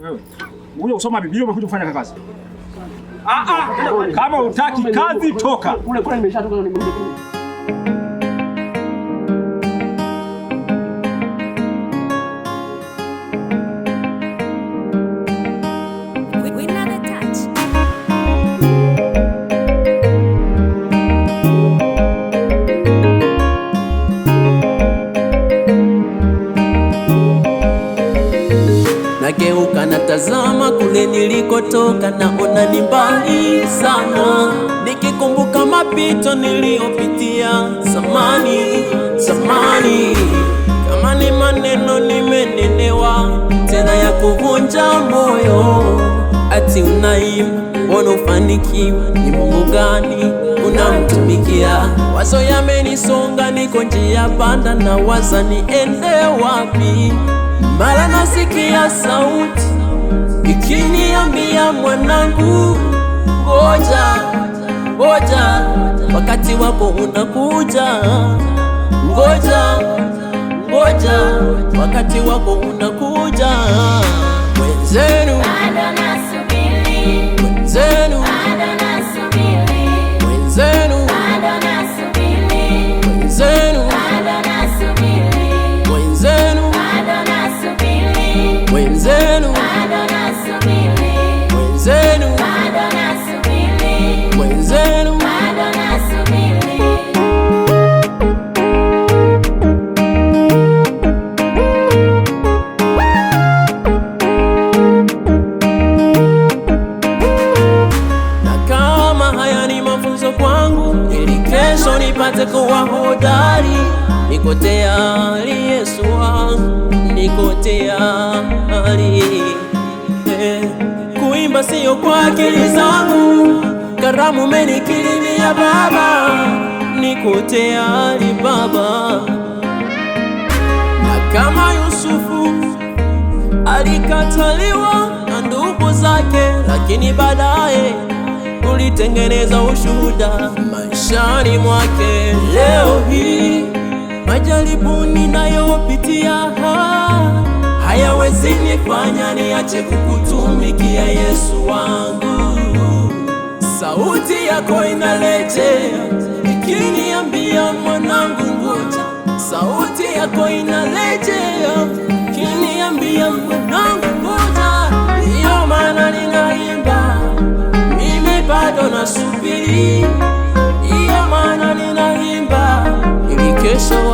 Wewe. Unakuja kusoma Biblia umekuja kufanya kazi. Kama hutaki kazi toka. Kule nimeshatoka na nimekuja. Nageuka natazama kule nilikotoka, naona ni mbali sana, nikikumbuka mapito niliyopitia zamani. Kama ni maneno nimenenewa tena ya kuvunja moyo, ati unaimba mbona ufanikiwa, ni Mungu gani unamtumikia? Wazo yamenisonga, niko njia panda, na waza niende wapi? Mara nasikia sauti ikiniambia, mwanangu, ngoja, wakati wako unakuja. Ngoja, wakati wako unakuja. Mwenzenu bado nasubiri, mwenzenu bado nasubiri, mwenzenu bado nasubiri, mwenzenu bado nasubiri, mwenzenu bado nasubiri, mwenzenu bado nasubiri, mwenzenu bado nasubiri, mwenzenu bado nasubiri. Kwangu ili kesho nipate kuwa hodari, niko tayari Yesu wangu, niko tayari. Kuimba sio kwa akili zangu, karamu umenikirimia Baba, niko tayari Baba. Na kama Yusufu alikataliwa na ndugu zake, lakini baadaye ulitengeneza ushuhuda maishani mwake. Leo hii majaribu ninayopitia hayawezi nifanya niache kukutumikia Yesu wangu. Sauti yako inarejea ikiniambia, mwanangu, ngoja. Sauti yako inarejea ikiniambia, mwanangu, ngoja. Ndiyo maana ninaimba, bado nasubiri, iyo maana ninaimba ili kesho